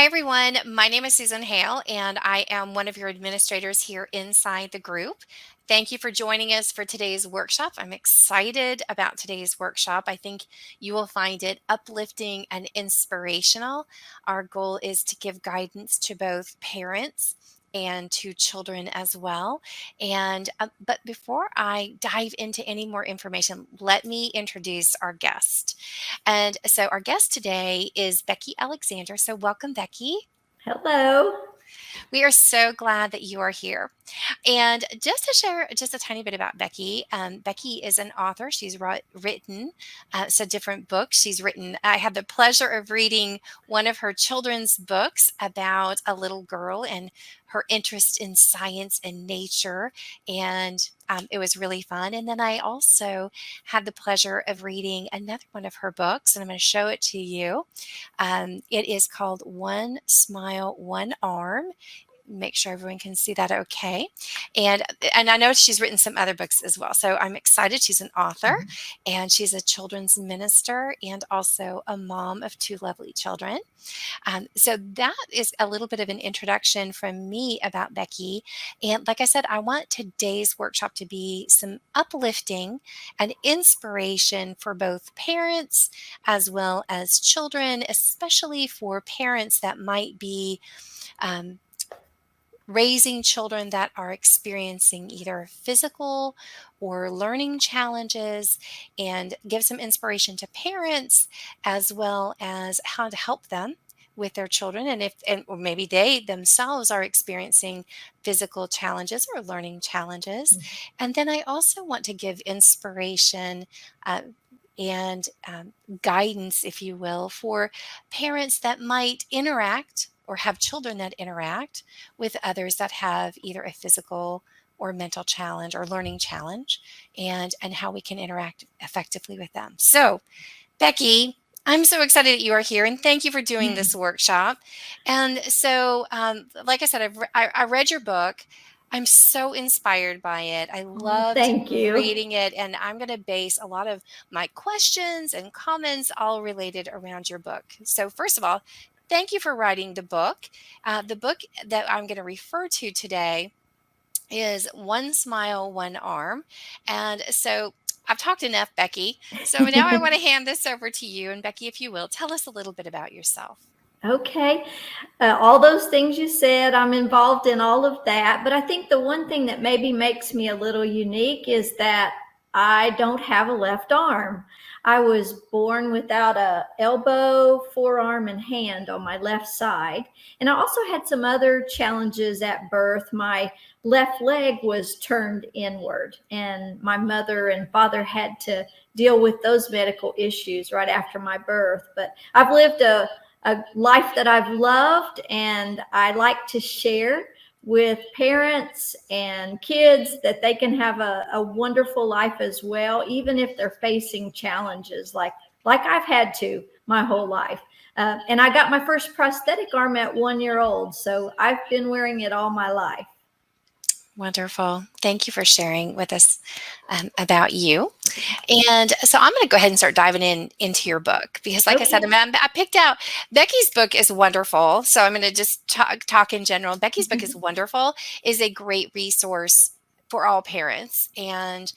everyone. My name is Susan Hale, and I am one of your administrators here inside the group. Thank you for joining us for today's workshop. I'm excited about today's workshop. I think you will find it uplifting and inspirational. Our goal is to give guidance to both parents and to children as well. But before I dive into any more information, let me introduce our guest. And so our guest today is Becky Alexander. So welcome, Becky. Hello. We are so glad that you are here. And just to share just a tiny bit about Becky, Becky is an author. She's written different books. She's written, I had the pleasure of reading one of her children's books about a little girl and her interest in science and nature. And it was really fun. And then I also had the pleasure of reading another one of her books, and I'm going to show it to you. It is called One Smile, One Arm. Make sure everyone can see that okay. And I know she's written some other books as well. So I'm excited. She's an author and she's a children's minister and also a mom of two lovely children. So that is a little bit of an introduction from me about Becky. And like I said, I want today's workshop to be some uplifting and inspiration for both parents as well as children, especially for parents that might be raising children that are experiencing either physical or learning challenges, and give some inspiration to parents as well as how to help them with their children, or maybe they themselves are experiencing physical challenges or learning challenges. And then I also want to give inspiration and guidance, if you will, for parents that might interact or have children that interact with others that have either a physical or mental challenge or learning challenge, and how we can interact effectively with them. So, Becky, I'm so excited that you are here, and thank you for doing this workshop. And so, like I said, I read your book. I'm so inspired by it. I loved Thank you. reading it, and I'm going to base a lot of my questions and comments all related around your book. So, first of all, thank you for writing the book. The book that I'm going to refer to today is One Smile, One Arm. And so I've talked enough, Becky. So now I want to hand this over to you. And Becky, if you will, tell us a little bit about yourself. Okay. All those things you said, I'm involved in all of that. But I think the one thing that maybe makes me a little unique is that I don't have a left arm. I was born without a elbow, forearm, and hand on my left side. And I also had some other challenges at birth. My left leg was turned inward, and my mother and father had to deal with those medical issues right after my birth. But I've lived a life that I've loved, and I like to share with parents and kids that they can have a wonderful life as well, even if they're facing challenges like I've had to my whole life. And I got my first prosthetic arm at 1 year old, so I've been wearing it all my life. Wonderful. Thank you for sharing with us about you. And so I'm going to go ahead and start diving into your book because, like I said, I picked out Becky's book is wonderful. So I'm going to just talk in general. Becky's book is wonderful, is a great resource for all parents, and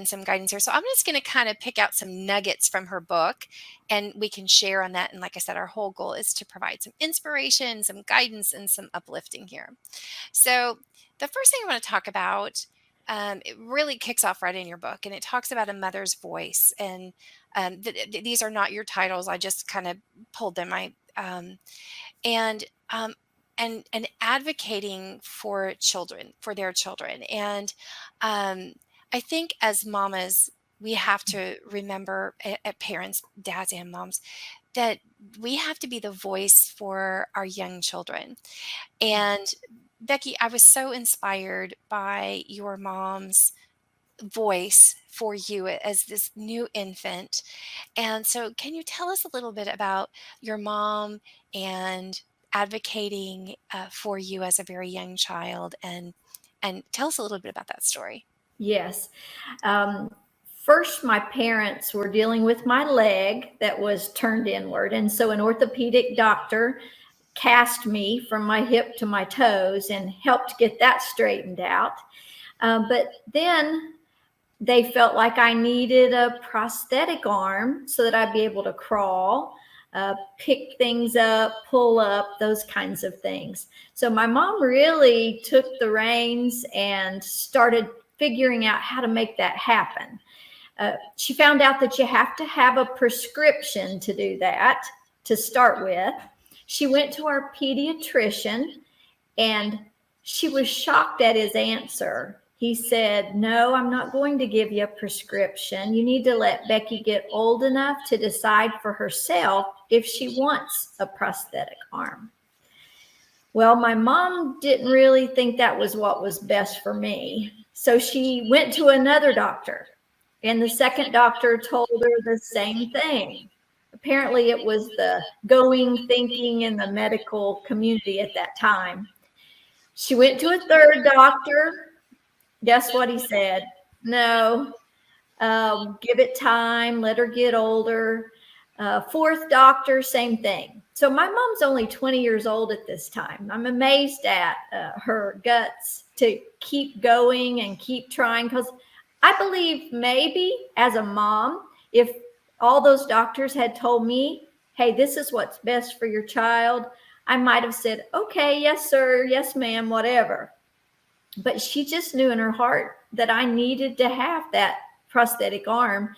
some guidance here. So I'm just going to kind of pick out some nuggets from her book, and we can share on that. And like I said, our whole goal is to provide some inspiration, some guidance, and some uplifting here. So the first thing I want to talk about, it really kicks off right in your book, and it talks about a mother's voice. And these are not your titles; I just kind of pulled them. And advocating for children, for their children. And I think as mamas, we have to remember, parents, dads, and moms, that we have to be the voice for our young children. And Becky, I was so inspired by your mom's voice for you as this new infant. And so can you tell us a little bit about your mom and advocating for you as a very young child, and tell us a little bit about that story? Yes. First, my parents were dealing with my leg that was turned inward. And so an orthopedic doctor cast me from my hip to my toes and helped get that straightened out. But then they felt like I needed a prosthetic arm so that I'd be able to crawl, pick things up, pull up, those kinds of things. So my mom really took the reins and started figuring out how to make that happen. She found out that you have to have a prescription to do that to start with. She went to our pediatrician and she was shocked at his answer. He said, "No, I'm not going to give you a prescription. You need to let Becky get old enough to decide for herself if she wants a prosthetic arm." Well, my mom didn't really think that was what was best for me. So she went to another doctor, and the second doctor told her the same thing. Apparently, it was the going thinking in the medical community at that time. She went to a third doctor. Guess what he said? No, give it time, let her get older. Fourth doctor, same thing. So my mom's only 20 years old at this time. I'm amazed at her guts to keep going and keep trying, because I believe maybe as a mom, if all those doctors had told me, hey, this is what's best for your child, I might have said, okay, yes, sir, yes, ma'am, whatever. But she just knew in her heart that I needed to have that prosthetic arm.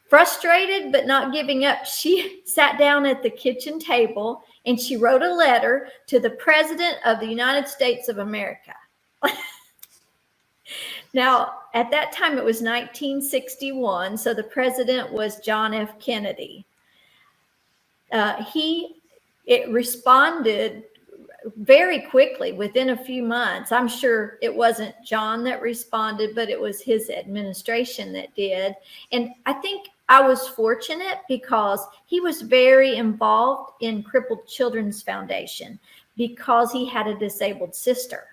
Frustrated but not giving up, she sat down at the kitchen table and she wrote a letter to the President of the United States of America. Now, at that time, it was 1961, so the president was John F. Kennedy. It responded very quickly within a few months. I'm sure it wasn't John that responded, but it was his administration that did. And I think I was fortunate because he was very involved in Crippled Children's Foundation because he had a disabled sister.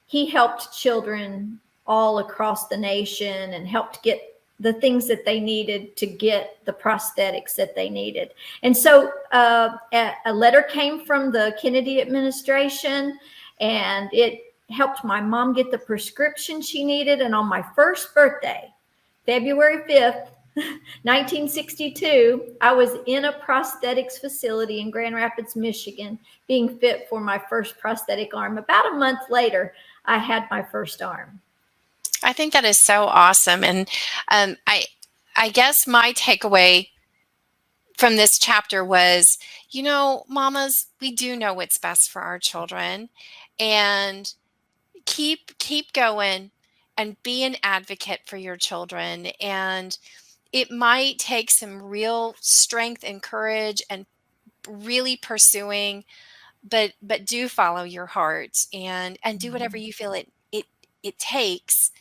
He helped children all across the nation and helped get the things that they needed to get the prosthetics that they needed. And so a letter came from the Kennedy administration, and it helped my mom get the prescription she needed. And on my first birthday, February 5th, 1962, I was in a prosthetics facility in Grand Rapids, Michigan, being fit for my first prosthetic arm. About a month later, I had my first arm. I think that is so awesome. And I guess my takeaway from this chapter was, mamas, we do know what's best for our children, and keep going and be an advocate for your children. And it might take some real strength and courage and really pursuing, but do follow your heart and do whatever you feel it takes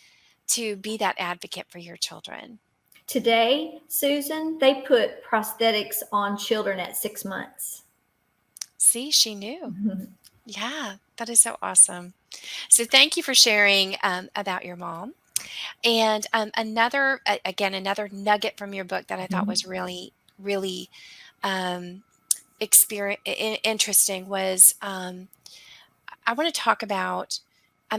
to be that advocate for your children. Today, Susan, they put prosthetics on children at 6 months. See, she knew. Mm-hmm. Yeah, that is so awesome. So thank you for sharing about your mom. And another nugget from your book that I thought was really, really interesting was I want to talk about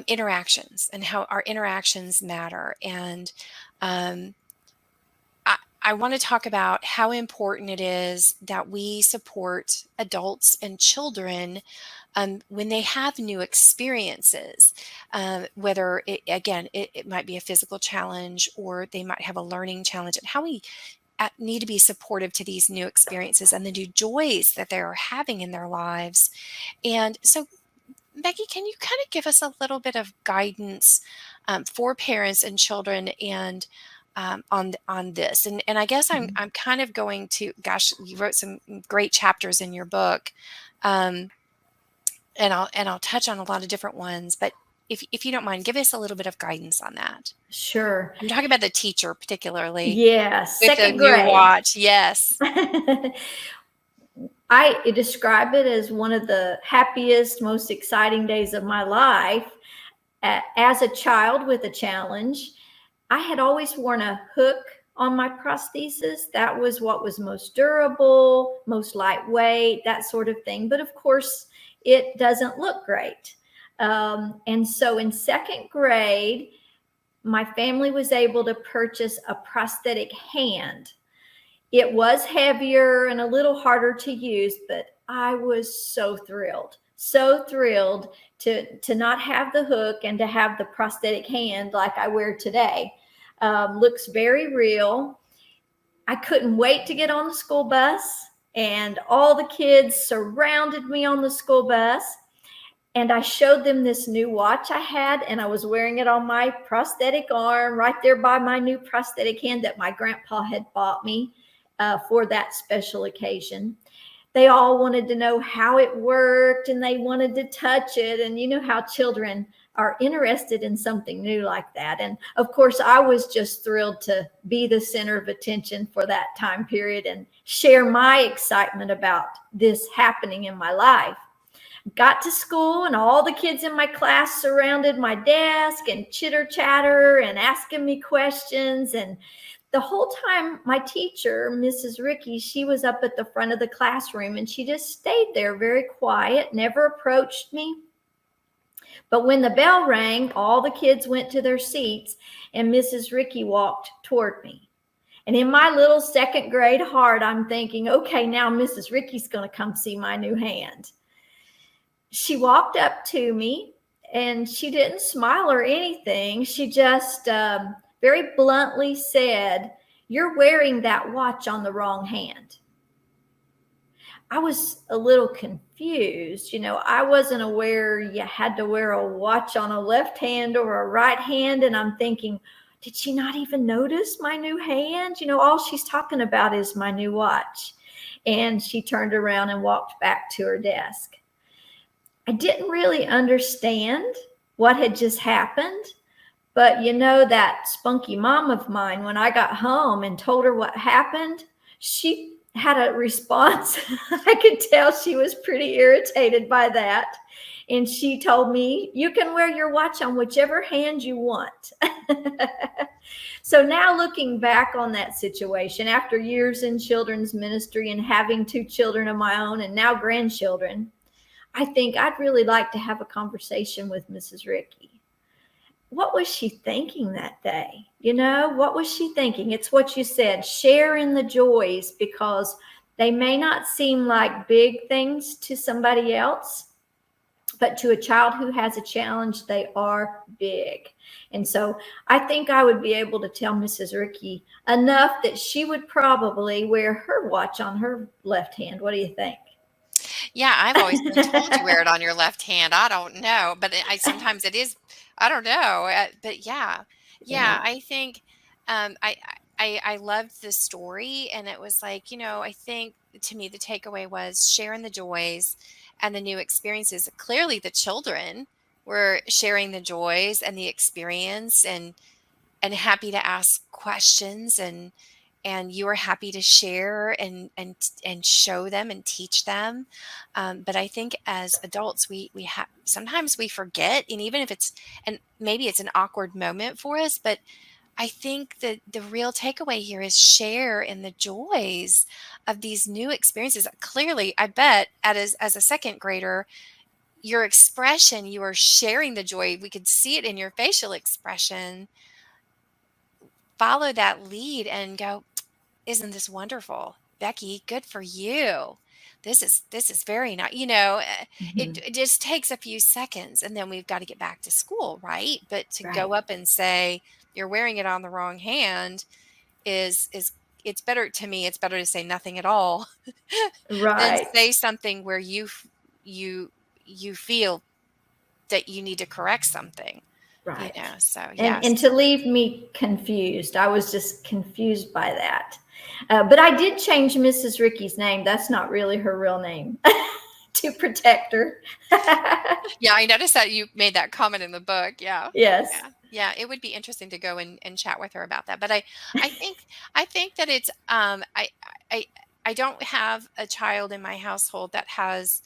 interactions and how our interactions matter. And I want to talk about how important it is that we support adults and children when they have new experiences, whether it might be a physical challenge or they might have a learning challenge, and how we need to be supportive to these new experiences and the new joys that they're having in their lives. And so, Becky, can you kind of give us a little bit of guidance for parents and children and on this? And I guess I'm kind of going to, gosh, you wrote some great chapters in your book, and I'll touch on a lot of different ones. But if you don't mind, give us a little bit of guidance on that. Sure. I'm talking about the teacher particularly. Yes, with second the grade. New watch. Yes. I describe it as one of the happiest, most exciting days of my life. As a child with a challenge, I had always worn a hook on my prosthesis. That was what was most durable, most lightweight, that sort of thing. But of course, it doesn't look great. And so in second grade, my family was able to purchase a prosthetic hand. It was heavier and a little harder to use, but I was so thrilled to not have the hook and to have the prosthetic hand like I wear today. Looks very real. I couldn't wait to get on the school bus, and all the kids surrounded me on the school bus. And I showed them this new watch I had, and I was wearing it on my prosthetic arm right there by my new prosthetic hand that my grandpa had bought me for that special occasion. They all wanted to know how it worked, and they wanted to touch it. And you know how children are interested in something new like that. And of course, I was just thrilled to be the center of attention for that time period and share my excitement about this happening in my life. Got to school, and all the kids in my class surrounded my desk and chitter chatter and asking me questions. And the whole time, my teacher, Mrs. Ricky, she was up at the front of the classroom, and she just stayed there very quiet, never approached me. But when the bell rang, all the kids went to their seats, and Mrs. Ricky walked toward me. And in my little second grade heart, I'm thinking, okay, now Mrs. Ricky's going to come see my new hand. She walked up to me, and she didn't smile or anything. She just very bluntly said, "You're wearing that watch on the wrong hand." I was a little confused. I wasn't aware you had to wear a watch on a left hand or a right hand. And I'm thinking, did she not even notice my new hand? All she's talking about is my new watch. And she turned around and walked back to her desk. I didn't really understand what had just happened. But that spunky mom of mine, when I got home and told her what happened, she had a response. I could tell she was pretty irritated by that. And she told me, "You can wear your watch on whichever hand you want." So now, looking back on that situation, after years in children's ministry and having 2 children of my own and now grandchildren, I think I'd really like to have a conversation with Mrs. Ricky. What was she thinking that day? What was she thinking? It's what you said, share in the joys, because they may not seem like big things to somebody else, but to a child who has a challenge, they are big. And so I think I would be able to tell Mrs. Ricky enough that she would probably wear her watch on her left hand. What do you think? Yeah, I've always been told you wear it on your left hand. I don't know, but I sometimes it is. I don't know, but yeah, Yeah. yeah. I think I loved the story, and it was like, I think to me the takeaway was sharing the joys and the new experiences. Clearly, the children were sharing the joys and the experience, and happy to ask questions, and you are happy to share and show them and teach them. But I think as adults, we have sometimes we forget, and even if and maybe it's an awkward moment for us, but I think that the real takeaway here is share in the joys of these new experiences. Clearly, I bet as a second grader, your expression, you are sharing the joy. We could see it in your facial expression. Follow that lead and go, "Isn't this wonderful? Becky, good for you. This is very nice." It, Mhm. it just takes a few seconds, and then we've got to get back to school, right? But to Right. go up and say you're wearing it on the wrong hand is it's better to me. It's better to say nothing at all than Right. say something where you you feel that you need to correct something. Right. So And yes. to leave me confused. I was just confused by that. But I did change Mrs. Ricky's name. That's not really her real name, to protect her. Yeah, I noticed that you made that comment in the book. Yeah. Yes. Yeah. Yeah. It would be interesting to go and chat with her about that. But I think that it's I I don't have a child in my household that has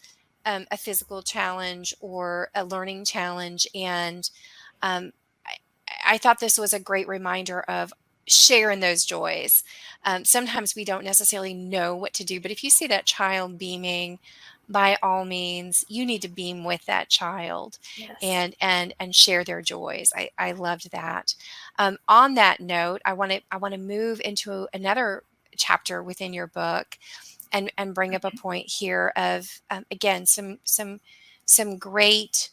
a physical challenge or a learning challenge. And um I, I thought this was a great reminder of share in those joys. Sometimes we don't necessarily know what to do, but if you see that child beaming, by all means, you need to beam with that child Yes. and share their joys. I loved that. On that note, I want to move into another chapter within your book and bring up a Okay. point here of again some great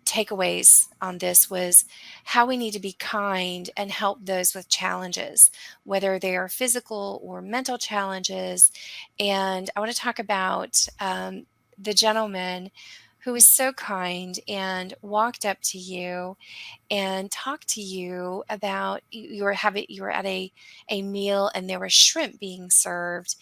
takeaways on this was how we need to be kind and help those with challenges, whether they are physical or mental challenges. And I want to talk about the gentleman who was so kind and walked up to you and talked to you about you were at a meal and there was shrimp being served,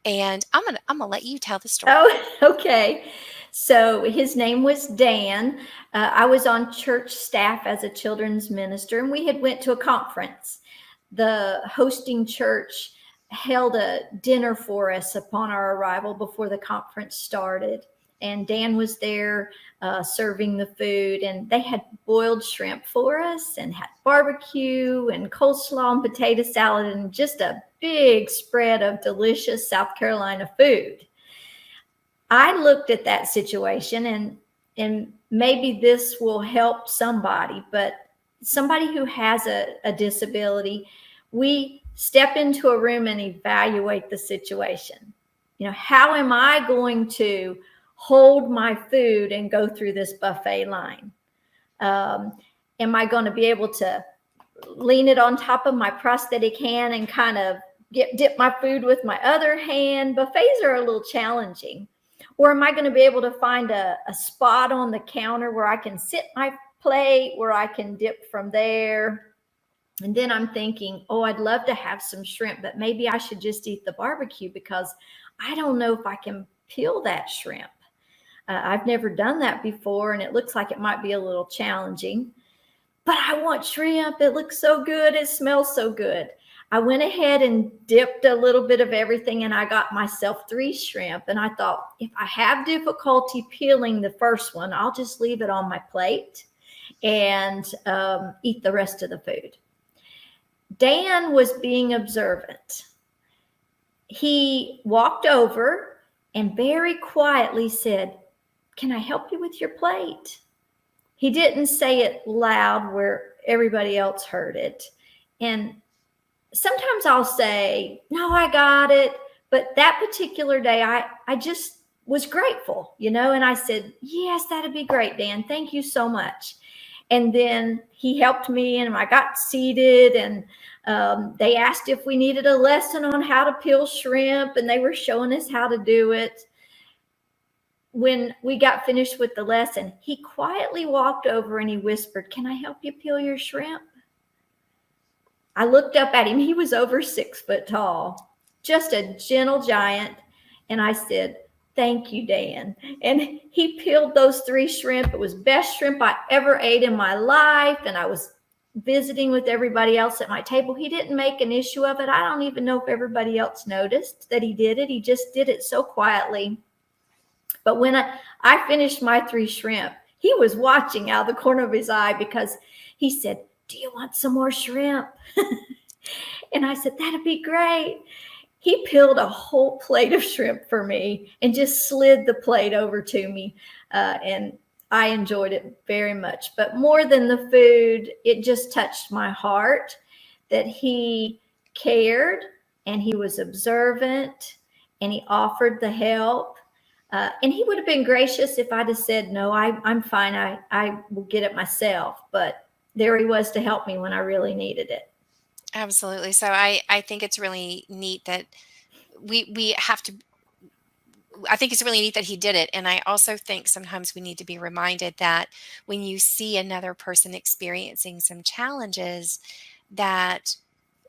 and I'm gonna let you tell the story. Oh, okay. So his name was Dan. I was on church staff as a children's minister, and we had went to a conference. The hosting church held a dinner for us upon our arrival before the conference started. And Dan was there serving the food, and they had boiled shrimp for us and had barbecue and coleslaw and potato salad and just a big spread of delicious South Carolina food. I looked at that situation, and maybe this will help somebody, but somebody who has a disability, we step into a room and evaluate the situation. You know, how am I going to hold my food and go through this buffet line? Um, am I going to be able to lean it on top of my prosthetic hand and kind of dip my food with my other hand? Buffets are a little challenging. Or am I going to be able to find a spot on the counter where I can sit my plate, where I can dip from there? And then I'm thinking, oh, I'd love to have some shrimp, but maybe I should just eat the barbecue because I don't know if I can peel that shrimp. I've never done that before, and it looks like it might be a little challenging. But I want shrimp. It looks so good. It smells so good. I went ahead and dipped a little bit of everything, and I got myself 3 shrimp. And I thought, if I have difficulty peeling the first one, I'll just leave it on my plate and eat the rest of the food. Dan was being observant. He walked over and very quietly said, "Can I help you with your plate?" He didn't say it loud where everybody else heard it. And sometimes I'll say, "No, I got it." But that particular day, I just was grateful, and I said, "Yes, that'd be great, Dan. Thank you so much." And then he helped me, and I got seated, and they asked if we needed a lesson on how to peel shrimp, and they were showing us how to do it. When we got finished with the lesson, he quietly walked over and he whispered, "Can I help you peel your shrimp?" I looked up at him. He was over 6 foot tall, just a gentle giant. And I said, "Thank you, Dan." And he peeled those 3 shrimp. It was best shrimp I ever ate in my life. And I was visiting with everybody else at my table. He didn't make an issue of it. I don't even know if everybody else noticed that he did it. He just did it so quietly. But when I finished my 3 shrimp, he was watching out of the corner of his eye because he said, "Do you want some more shrimp?" And I said, "That'd be great." He peeled a whole plate of shrimp for me and just slid the plate over to me. And I enjoyed it very much. But more than the food, it just touched my heart that he cared and he was observant and he offered the help. And he would have been gracious if I'd have said, "No, I'm fine. I will get it myself." But there he was to help me when I really needed it. Absolutely. So I think it's really neat that we have to. I think it's really neat that he did it, and I also think sometimes we need to be reminded that when you see another person experiencing some challenges, that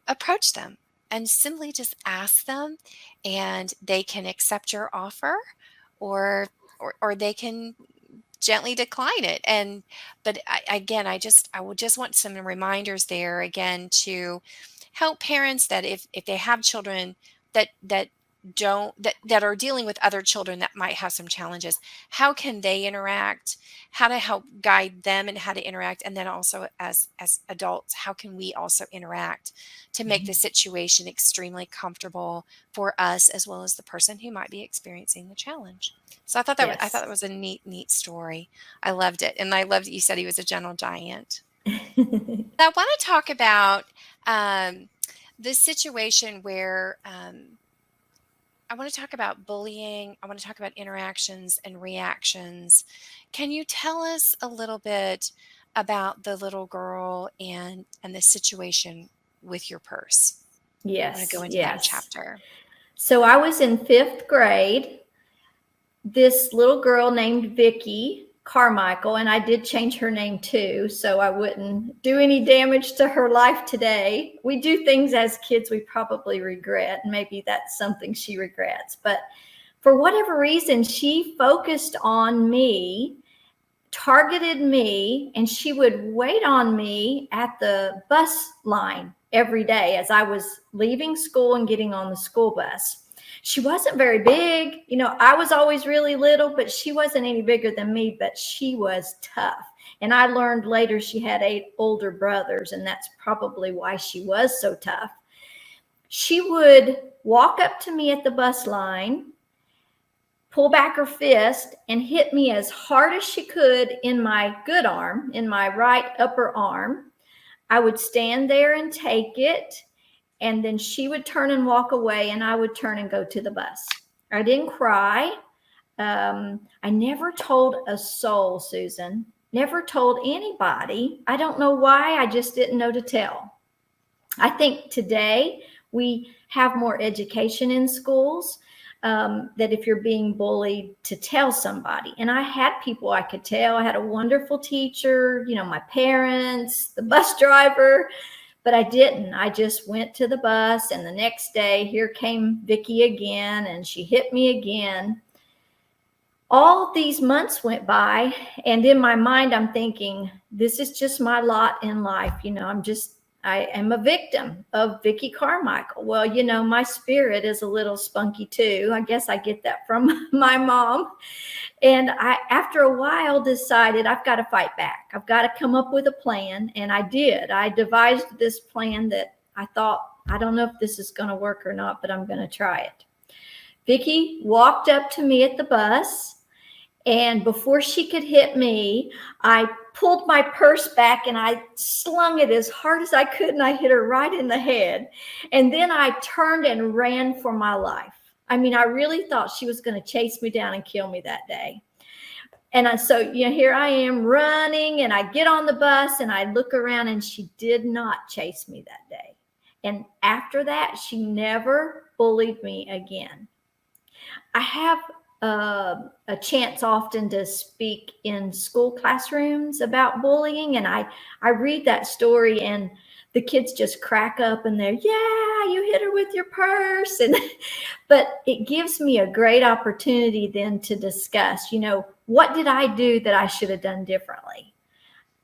approach them and simply just ask them, and they can accept your offer, or or they can gently decline it. And but again, I would just want some reminders there again to help parents that if they have children that that are dealing with other children that might have some challenges, how can they interact, how to help guide them and how to interact, and then also as adults, how can we also interact to make the situation extremely comfortable for us as well as the person who might be experiencing the challenge. So I thought Yes. that was a neat story. I loved it, and I loved that you said he was a gentle giant. I want to talk about um, the situation where I want to talk about bullying. I want to talk about interactions and reactions. Can you tell us a little bit about the little girl and the situation with your purse? I want to go Yes, into that yes. chapter. So I was in fifth grade. This little girl named Vicky Carmichael, and I did change her name too, so I wouldn't do any damage to her life today. We do things as kids we probably regret, and maybe that's something she regrets. But for whatever reason, she focused on me, targeted me, and she would wait on me at the bus line every day as I was leaving school and getting on the school bus. She wasn't very big. I was always really little, but she wasn't any bigger than me, but she was tough. And I learned later she had 8 older brothers, and that's probably why she was so tough. She would walk up to me at the bus line, pull back her fist, and hit me as hard as she could in my good arm, in my right upper arm. I would stand there and take it, and then she would turn and walk away, and I would turn and go to the bus. I didn't cry. I never told a soul, Susan. Never told anybody. I don't know why. I just didn't know to tell. I think today we have more education in schools, that if you're being bullied, to tell somebody. And I had people I could tell. I had a wonderful teacher, my parents, the bus driver, but I didn't. I just went to the bus, and the next day, here came Vicky again, and she hit me again. All these months went by, and in my mind, I'm thinking, this is just my lot in life. I am a victim of Vicky Carmichael. Well, my spirit is a little spunky too. I guess I get that from my mom. And I, after a while, decided I've got to fight back. I've got to come up with a plan. And I did. I devised this plan that I thought, I don't know if this is going to work or not, but I'm going to try it. Vicky walked up to me at the bus, and before she could hit me, I pulled my purse back and I slung it as hard as I could, and I hit her right in the head. And then I turned and ran for my life. I mean, I really thought she was going to chase me down and kill me that day. And so, here I am running, and I get on the bus and I look around, and she did not chase me that day. And after that, she never bullied me again. I have a chance often to speak in school classrooms about bullying, and I read that story, and the kids just crack up, and they're, yeah, you hit her with your purse. And but it gives me a great opportunity then to discuss, what did I do that I should have done differently?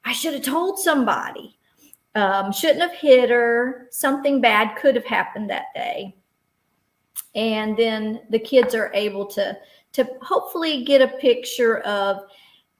I should have told somebody. Shouldn't have hit her. Something bad could have happened that day. And then the kids are able to hopefully get a picture of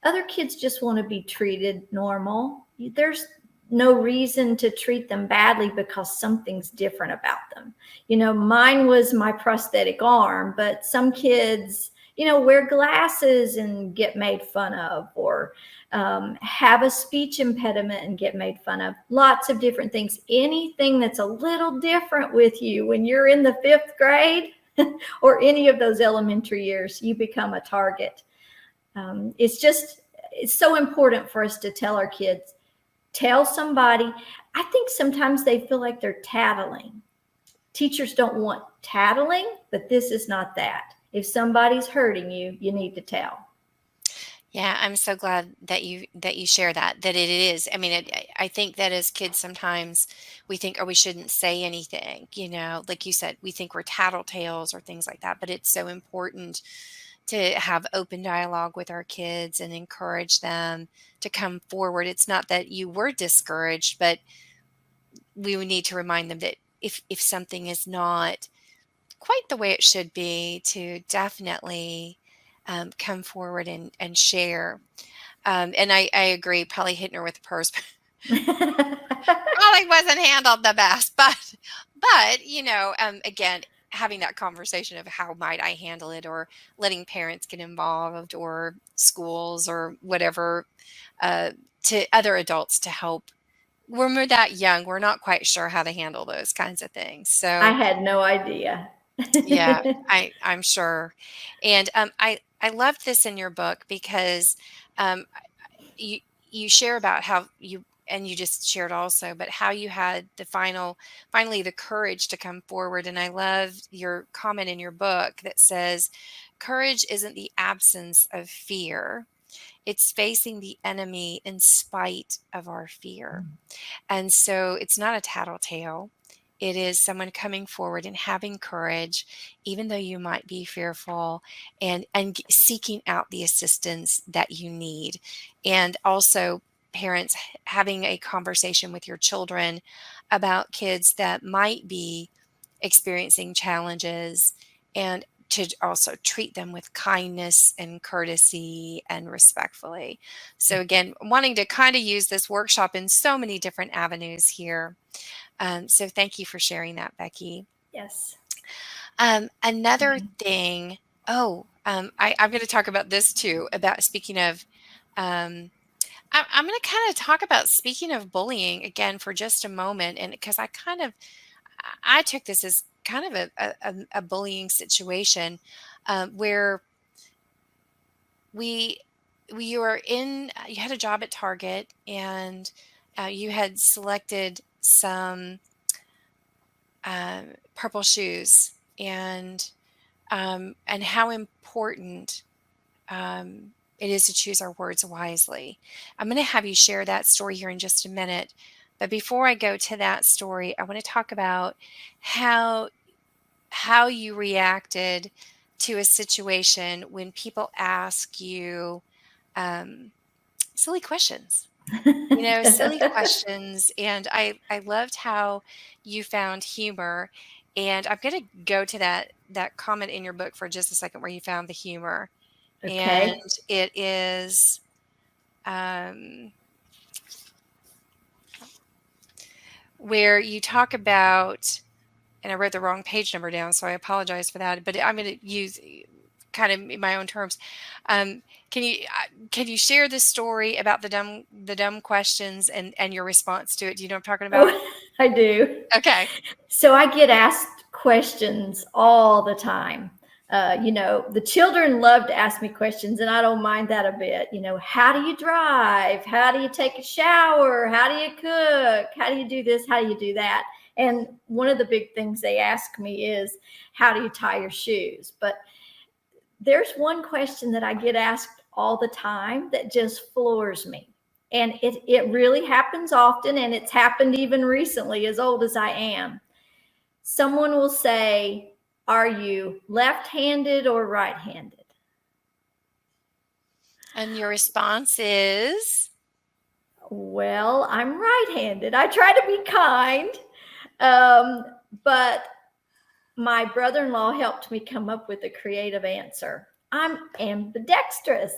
other kids just want to be treated normal. There's no reason to treat them badly because something's different about them. Mine was my prosthetic arm, but some kids, wear glasses and get made fun of, or have a speech impediment and get made fun of. Lots of different things. Anything that's a little different with you when you're in the fifth grade or any of those elementary years, you become a target. It's so important for us to tell our kids, tell somebody. I think sometimes they feel like they're tattling. Teachers don't want tattling, but this is not that. If somebody's hurting you, you need to tell. Yeah, I'm so glad that you share that it is. I mean, I think that as kids sometimes we think, oh, we shouldn't say anything, like you said, we think we're tattletales or things like that. But it's so important to have open dialogue with our kids and encourage them to come forward. It's not that you were discouraged, but we would need to remind them that if something is not quite the way it should be to definitely come forward and share. And I agree, probably hitting her with the purse probably wasn't handled the best, but again, having that conversation of how might I handle it, or letting parents get involved, or schools, or whatever, to other adults to help. When we're that young, we're not quite sure how to handle those kinds of things. I So had no idea. yeah, I'm sure. And I loved this in your book because um, you you share about how you, and you just shared also, but how you had finally the courage to come forward. And I love your comment in your book that says, courage isn't the absence of fear, it's facing the enemy in spite of our fear. And so it's not a tattletale. It is someone coming forward and having courage, even though you might be fearful, and seeking out the assistance that you need. And also, parents having a conversation with your children about kids that might be experiencing challenges, and to also treat them with kindness and courtesy and respectfully. So again, wanting to kind of use this workshop in so many different avenues here. So thank you for sharing that, Becky. Yes. Another thing, I'm going to talk about this too, about speaking of, I'm going to kind of talk about speaking of bullying again for just a moment. And because I took this as kind of a bullying situation, where we you had a job at Target, and you had selected some purple shoes, and how important it is to choose our words wisely. I'm going to have you share that story here in just a minute. But before I go to that story, I want to talk about how you reacted to a situation when people ask you um, silly questions. Silly questions. And I loved how you found humor. And I'm going to go to that comment in your book for just a second, where you found the humor. And Okay. it is um, where you talk about, and I wrote the wrong page number down, so I apologize for that. But I'm going to use kind of in my own terms. Um, can you share the story about the dumb questions and your response to it? Do you know what I'm talking about? Oh, I do. Okay. So I get asked questions all the time. The children love to ask me questions, and I don't mind that a bit. How do you drive? How do you take a shower? How do you cook? How do you do this? How do you do that? And one of the big things they ask me is, how do you tie your shoes? But there's one question that I get asked all the time that just floors me. And it really happens often, and it's happened even recently, as old as I am. Someone will say, are you left-handed or right-handed? And your response is? Well, I'm right-handed. I try to be kind, um, but my brother-in-law helped me come up with a creative answer. I'm ambidextrous.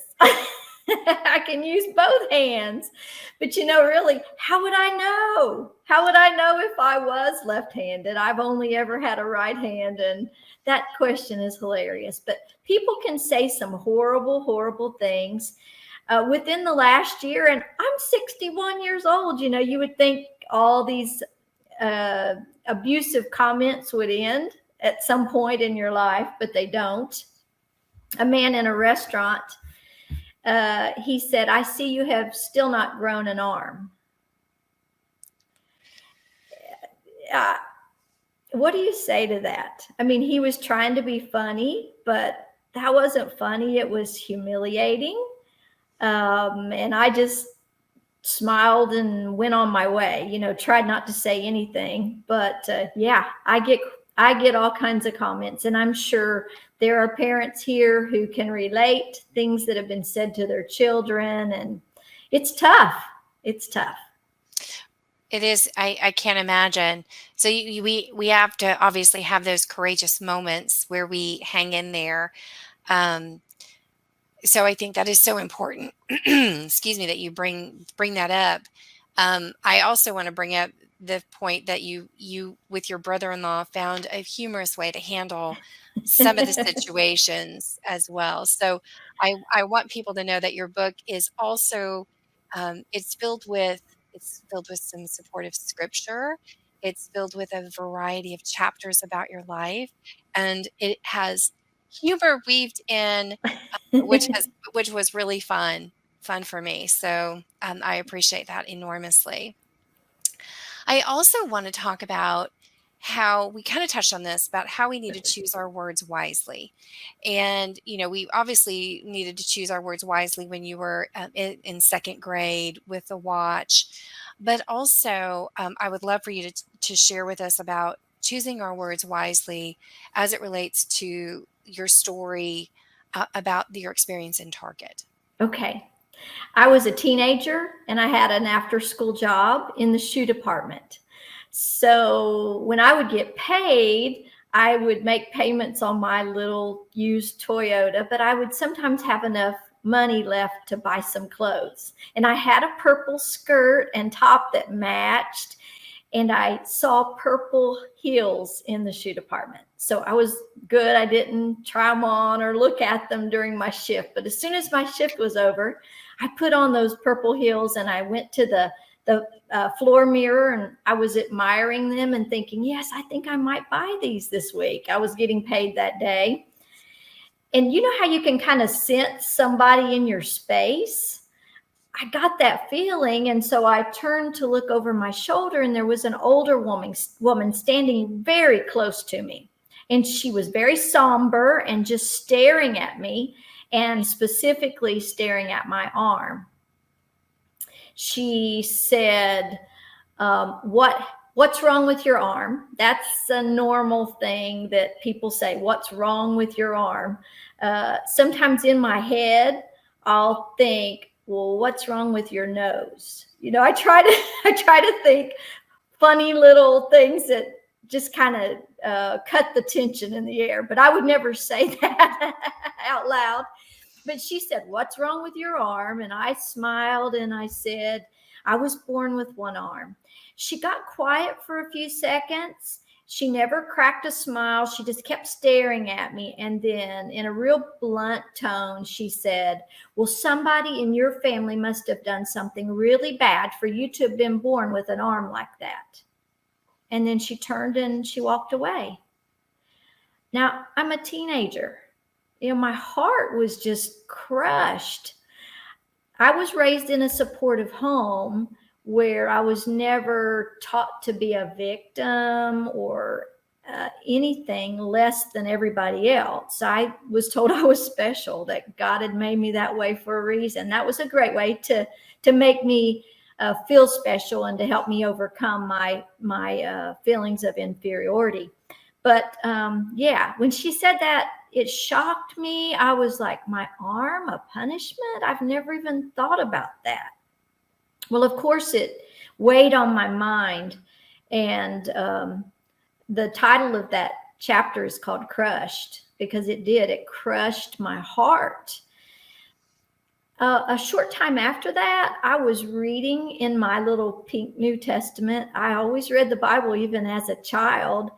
I can use both hands. But really, how would I know? How would I know if I was left-handed? I've only ever had a right hand, and that question is hilarious. But people can say some horrible, horrible things within the last year, and I'm 61 years old. You would think all these uh, abusive comments would end at some point in your life, but they don't. A man in a restaurant, he said, I see you have still not grown an arm. Uh, what do you say to that? I mean, he was trying to be funny, but that wasn't funny. It was humiliating. And I just smiled and went on my way, tried not to say anything. But yeah, I get all kinds of comments, and I'm sure there are parents here who can relate things that have been said to their children, and it's tough. It's tough. It is. I can't imagine. So we have to obviously have those courageous moments where we hang in there. Um, so I think that is so important. Excuse me, that you bring that up. I also want to bring up the point that you with your brother-in-law found a humorous way to handle some of the situations as well. So I want people to know that your book is also it's filled with some supportive scripture. It's filled with a variety of chapters about your life, and it has humor weaved in, which was really fun for me. So I appreciate that enormously. I also want to talk about how we kind of touched on this about how we need to choose our words wisely. And, we obviously needed to choose our words wisely when you were in second grade with the watch. But also, I would love for you to share with us about choosing our words wisely as it relates to your story about your experience in Target. Okay. I was a teenager and I had an after school job in the shoe department. So when I would get paid, I would make payments on my little used Toyota, but I would sometimes have enough money left to buy some clothes. And I had a purple skirt and top that matched, and I saw purple heels in the shoe department. So I was good. I didn't try them on or look at them during my shift. But as soon as my shift was over, I put on those purple heels and I went to the floor mirror, and I was admiring them and thinking, yes, I think I might buy these this week. I was getting paid that day. And you know how you can kind of sense somebody in your space? I got that feeling. And so I turned to look over my shoulder, and there was an older woman standing very close to me. And she was very somber and just staring at me, and specifically staring at my arm. She said, what's wrong with your arm? That's a normal thing that people say, what's wrong with your arm? Sometimes in my head, I'll think, well, what's wrong with your nose? I try to I try to think funny little things that just kind of cut the tension in the air, but I would never say that out loud. But she said, what's wrong with your arm? And I smiled and I said, I was born with one arm. She got quiet for a few seconds. She never cracked a smile. She just kept staring at me. And then, in a real blunt tone, she said, well, somebody in your family must have done something really bad for you to have been born with an arm like that. And then she turned and she walked away. Now, I'm a teenager. My heart was just crushed. I was raised in a supportive home where I was never taught to be a victim or anything less than everybody else. I was told I was special, that God had made me that way for a reason. That was a great way to make me feel special and to help me overcome my feelings of inferiority. But yeah, when she said that, it shocked me. I was like, my arm, a punishment? I've never even thought about that. Well, of course, it weighed on my mind. And the title of that chapter is called Crushed, because it did. It crushed my heart. A short time after that, I was reading in my little pink New Testament. I always read the Bible even as a child.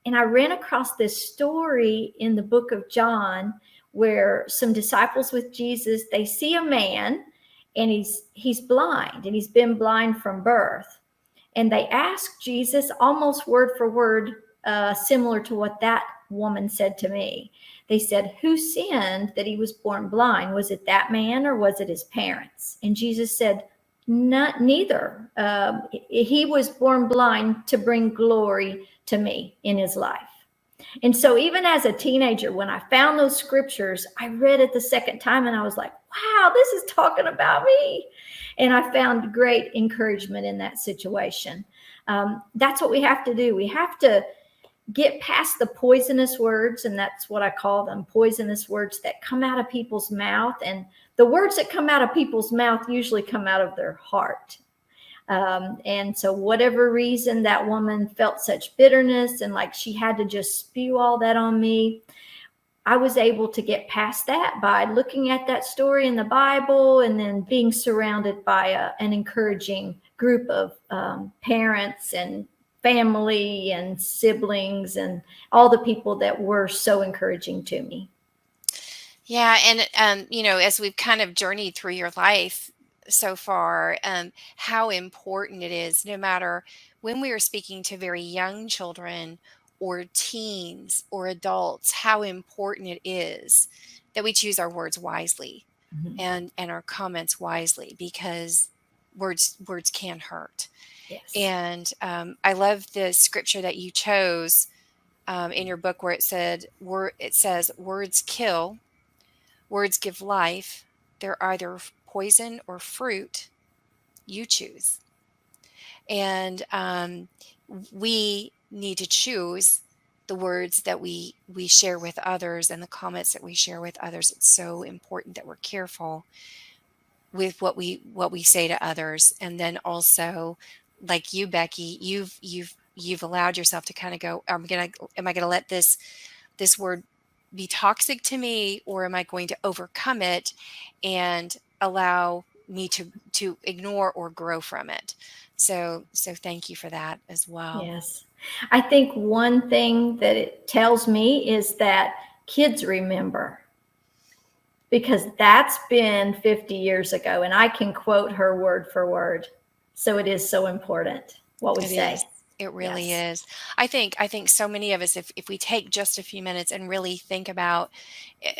And I ran across this story in the book of John where some disciples with Jesus, they see a man and he's blind, and he's been blind from birth. And they ask Jesus almost word for word, similar to what that woman said to me. They said, who sinned that he was born blind? Was it that man or was it his parents? And Jesus said, neither. He was born blind to bring glory to me in his life. And so even as a teenager, when I found those scriptures, I read it the second time and I was like, wow, this is talking about me. And I found great encouragement in that situation. That's what we have to do. We have to get past the poisonous words, and that's what I call them, poisonous words that come out of people's mouth. And the words that come out of people's mouth usually come out of their heart. And so, whatever reason that woman felt such bitterness and like she had to just spew all that on me, I was able to get past that by looking at that story in the Bible and then being surrounded by an encouraging group of parents and family and siblings and all the people that were so encouraging to me. Yeah, and as we've kind of journeyed through your life so far, how important it is, no matter when we are speaking to very young children or teens or adults, how important it is that we choose our words wisely Mhm. and our comments wisely, because words can hurt. Yes. And I love the scripture that you chose in your book, where it says, "Words kill. Words give life. They're either poison or fruit. You choose." And we need to choose the words that we share with others and the comments that we share with others. It's so important that we're careful with what we say to others. And then also, like you, Becky, you've allowed yourself to kind of go, am I gonna let this word be toxic to me, or am I going to overcome it and allow me to ignore or grow from it? So thank you for that as well. Yes. I think one thing that it tells me is that kids remember, because that's been 50 years ago and I can quote her word for word. So it is so important what we It say. is. It really Yes. is. I think so many of us, if we take just a few minutes and really think about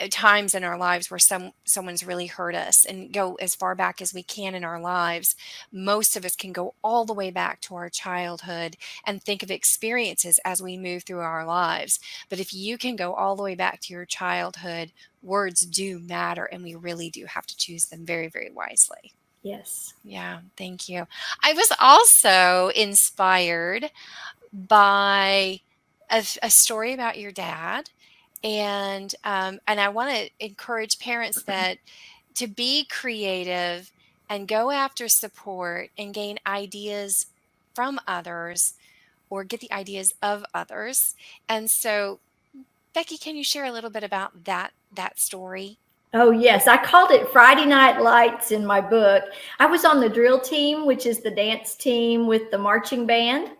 times in our lives where someone's really hurt us, and go as far back as we can in our lives, most of us can go all the way back to our childhood and think of experiences as we move through our lives. But if you can go all the way back to your childhood, words do matter, and we really do have to choose them very, very wisely. Yes. Yeah, thank you. I was also inspired by a story about your dad, and I want to encourage parents that to be creative and go after support and gain ideas from others, or get the ideas of others. And so, Becky, can you share a little bit about that story? Oh, yes. I called it Friday Night Lights in my book. I was on the drill team, which is the dance team with the marching band.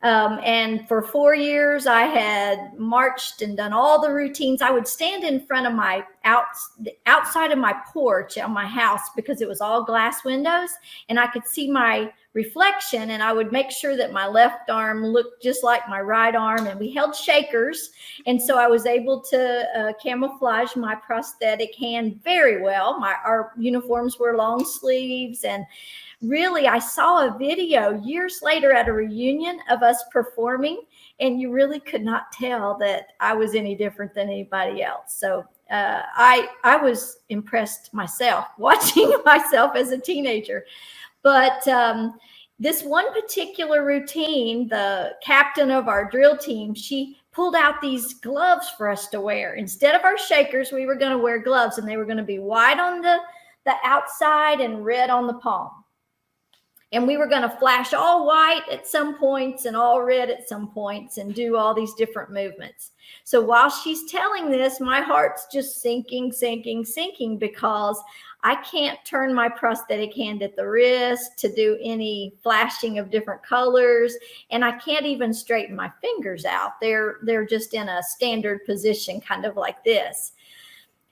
And for 4 years, I had marched and done all the routines. I would stand in front of outside of my porch on my house, because it was all glass windows, and I could see my reflection, and I would make sure that my left arm looked just like my right arm, and we held shakers. And so I was able to camouflage my prosthetic hand very well. Our uniforms were long sleeves, and really, I saw a video years later at a reunion of us performing, and you really could not tell that I was any different than anybody else. So I was impressed myself watching myself as a teenager. But this one particular routine, the captain of our drill team, she pulled out these gloves for us to wear. Instead of our shakers, we were going to wear gloves, and they were going to be white on the outside and red on the palm. And we were going to flash all white at some points and all red at some points and do all these different movements. So while she's telling this, my heart's just sinking, sinking, sinking, because I can't turn my prosthetic hand at the wrist to do any flashing of different colors, and I can't even straighten my fingers out. They're just in a standard position, kind of like this.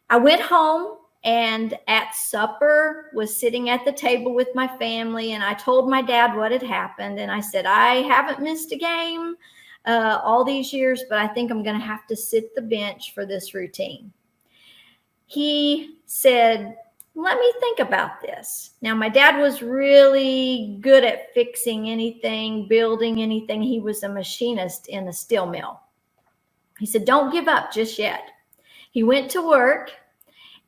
I went home, and at supper was sitting at the table with my family, and I told my dad what had happened, and I said, I haven't missed a game all these years, but I think I'm going to have to sit the bench for this routine. He said, let me think about this. Now, my dad was really good at fixing anything, building anything. He was a machinist in a steel mill. He said, don't give up just yet. He went to work,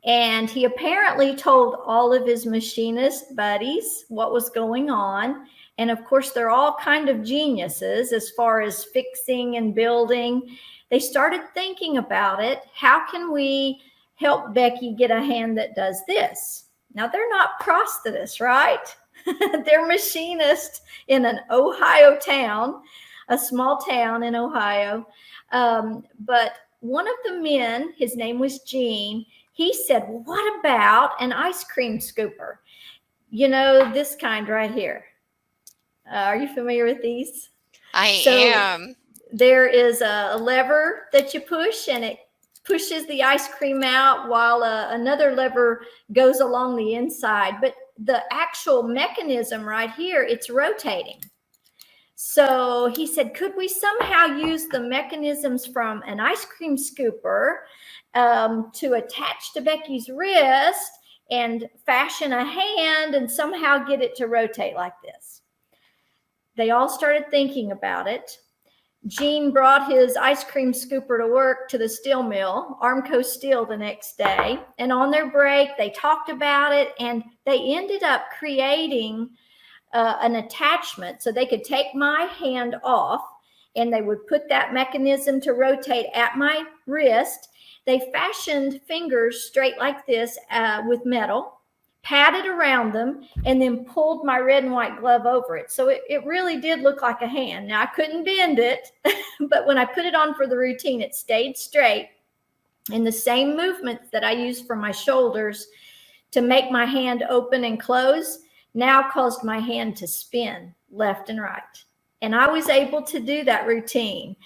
and he apparently told all of his machinist buddies what was going on. And of course, they're all kind of geniuses as far as fixing and building. They started thinking about it. How can we help Becky get a hand that does this? Now, they're not prosthetists, right? They're machinists in an Ohio town, a small town in Ohio. But one of the men, his name was Gene, he said, "What about an ice cream scooper? You know, this kind right here." Are you familiar with these? I So am. there is a lever that you push, and it pushes the ice cream out while another lever goes along the inside. But the actual mechanism right here, it's rotating. So he said, could we somehow use the mechanisms from an ice cream scooper to attach to Becky's wrist and fashion a hand and somehow get it to rotate like this? They all started thinking about it. Gene brought his ice cream scooper to work to the steel mill, Armco Steel, the next day. And on their break, they talked about it, and they ended up creating an attachment so they could take my hand off, and they would put that mechanism to rotate at my wrist. They fashioned fingers straight like this with metal, patted around them, and then pulled my red and white glove over it. So it really did look like a hand. Now, I couldn't bend it, but when I put it on for the routine, it stayed straight. And the same movements that I used for my shoulders to make my hand open and close now caused my hand to spin left and right. And I was able to do that routine.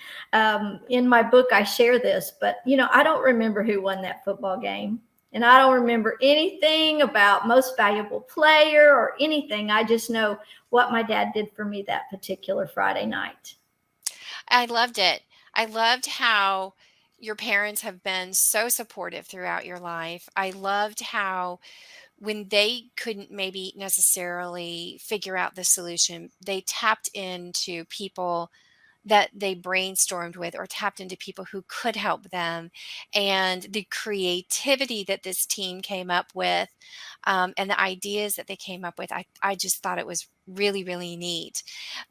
In my book, I share this, but I don't remember who won that football game. And I don't remember anything about most valuable player or anything. I just know what my dad did for me that particular Friday night. I loved it. I loved how your parents have been so supportive throughout your life. I loved how when they couldn't maybe necessarily figure out the solution, they tapped into people that they brainstormed with or tapped into people who could help them. And the creativity that this team came up with and the ideas that they came up with, I just thought it was really, really neat.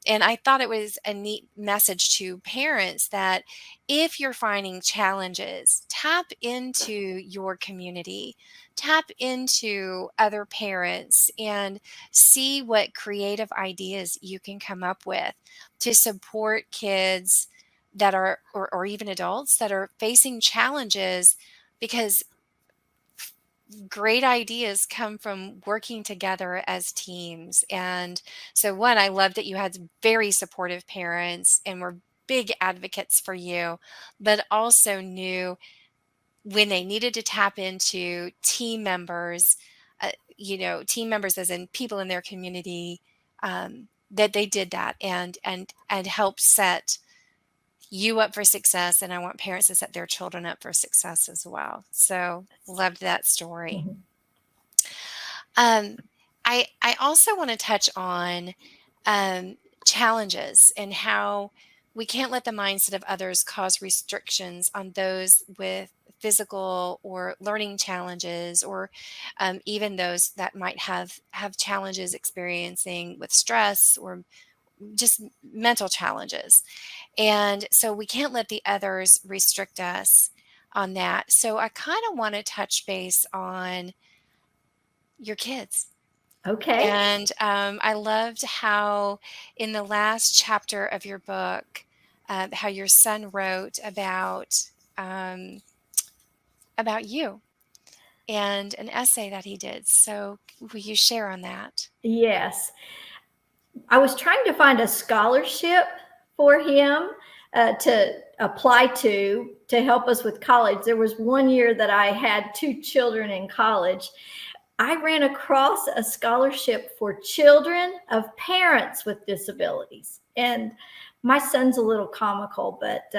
And I thought it was a neat message to parents that if you're finding challenges, tap into your community, tap into other parents, and see what creative ideas you can come up with to support kids that are, or even adults that are facing challenges, because great ideas come from working together as teams. And so, one, I love that you had very supportive parents and were big advocates for you, but also knew when they needed to tap into team members, team members as in people in their community, that they did that and helped set you up for success. And I want parents to set their children up for success as well. So loved that story. Mhm. Um, I also want to touch on challenges and how we can't let the mindset of others cause restrictions on those with physical or learning challenges, or even those that might have challenges experiencing with stress or just mental challenges. And so we can't let the others restrict us on that. So I kind of want to touch base on your kids. Okay. And I loved how in the last chapter of your book, how your son wrote um, about you and an essay that he did. So will you share on that? Yes. I was trying to find a scholarship for him to apply to help us with college. There was one year that I had two children in college. I ran across a scholarship for children of parents with disabilities. And my son's a little comical, but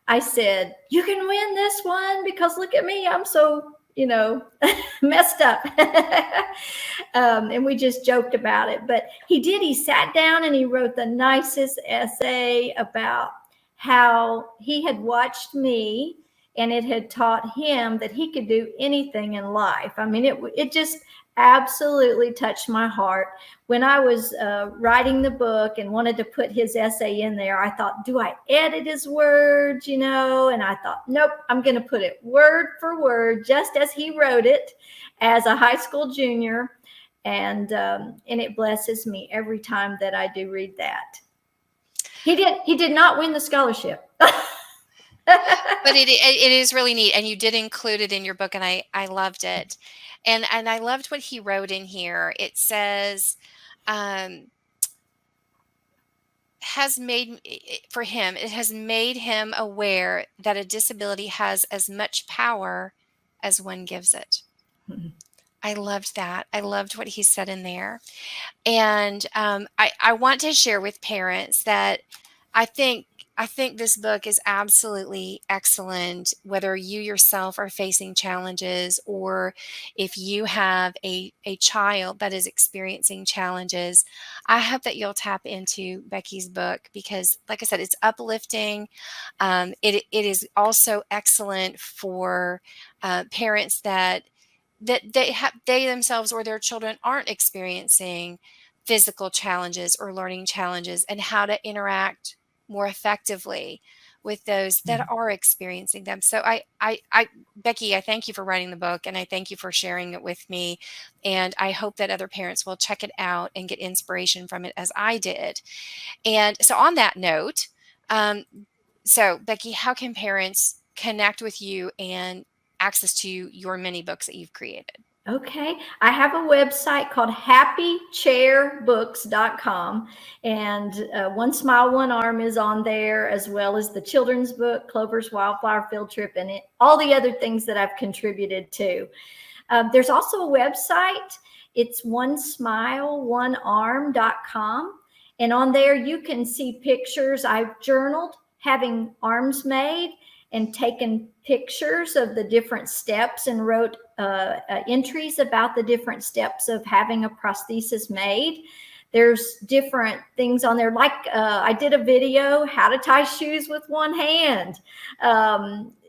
I said, "You can win this one because look at me. I'm so, messed up." And we just joked about it. But he did. He sat down and he wrote the nicest essay about how he had watched me and it had taught him that he could do anything in life. I mean, it just absolutely touched my heart. When I was writing the book and wanted to put his essay in there, I thought, do I edit his words, And I thought, nope, I'm going to put it word for word, just as he wrote it as a high school junior. and it blesses me every time that I do read that. He did not win the scholarship. But it is really neat, and you did include it in your book, and I loved it. And I loved what he wrote in here. It says, um, has made for him, it has made him aware that a disability has as much power as one gives it. I loved that. I loved what he said in there. And I want to share with parents that I think I think this book is absolutely excellent, whether you yourself are facing challenges or if you have a child that is experiencing challenges. I hope that you'll tap into Becky's book because, like I said, it's uplifting. It is also excellent for parents that they themselves or their children aren't experiencing physical challenges or learning challenges and how to interact more effectively with those that are experiencing them. So Becky, I thank you for writing the book and I thank you for sharing it with me. And I hope that other parents will check it out and get inspiration from it as I did. And so on that note, um, so Becky, how can parents connect with you and access to your many books that you've created? Okay. I have a website called happychairbooks.com, and One Smile, One Arm is on there, as well as the children's book, Clover's Wildflower Field Trip, and all the other things that I've contributed to. There's also a website. It's onesmileonearm.com. And on there, you can see pictures. I've journaled having arms made and taken pictures of the different steps and wrote entries about the different steps of having a prosthesis made. There's different things on there, like I did a video, how to tie shoes with one hand.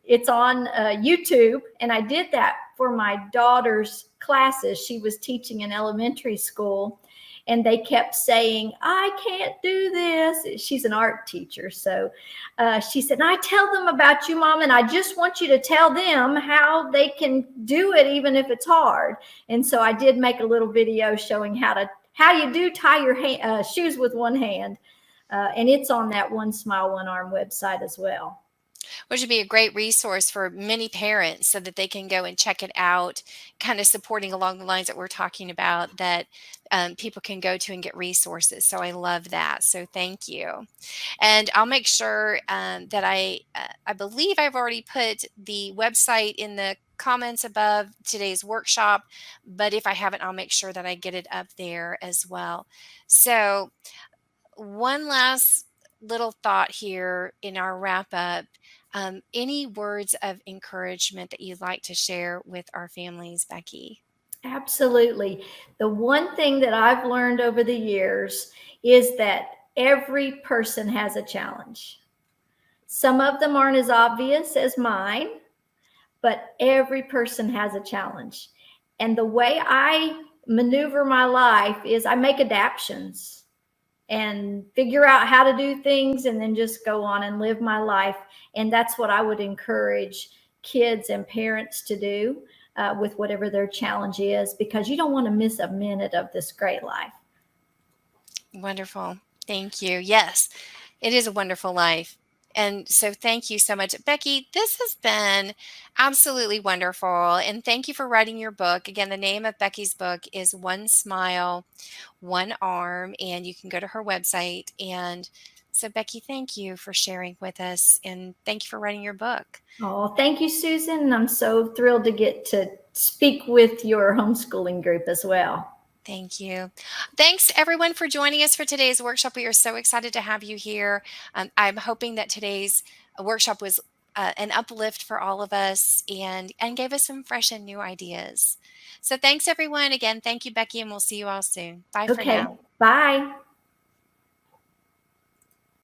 It's on YouTube, and I did that for my daughter's classes. She was teaching in elementary school, and they kept saying, I can't do this. She's an art teacher. So she said, I tell them about you, Mom, and I just want you to tell them how they can do it, even if it's hard. And so I did make a little video showing how you do tie your shoes with one hand. And it's on that One Smile, One Arm website as well. Which would be a great resource for many parents so that they can go and check it out, kind of supporting along the lines that we're talking about that people can go to and get resources. So I love that. So thank you. And I'll make sure that I believe I've already put the website in the comments above today's workshop, but if I haven't, I'll make sure that I get it up there as well. So one last little thought here in our wrap up. Any words of encouragement that you'd like to share with our families, Becky? Absolutely. The one thing that I've learned over the years is that every person has a challenge. Some of them aren't as obvious as mine, but every person has a challenge. And the way I maneuver my life is I make adaptations and figure out how to do things and then just go on and live my life. And that's what I would encourage kids and parents to do with whatever their challenge is, because you don't want to miss a minute of this great life. Wonderful. Thank you. Yes, it is a wonderful life. And so thank you so much. Becky, this has been absolutely wonderful. And thank you for writing your book. Again, the name of Becky's book is One Smile, One Arm, and you can go to her website. And so, Becky, thank you for sharing with us. And thank you for writing your book. Oh, thank you, Susan. I'm so thrilled to get to speak with your homeschooling group as well. Thank you. Thanks, everyone, for joining us for today's workshop. We are so excited to have you here. I'm hoping that today's workshop was an uplift for all of us and gave us some fresh and new ideas. So thanks, everyone. Again, thank you, Becky, and we'll see you all soon. Bye for Okay, now. bye.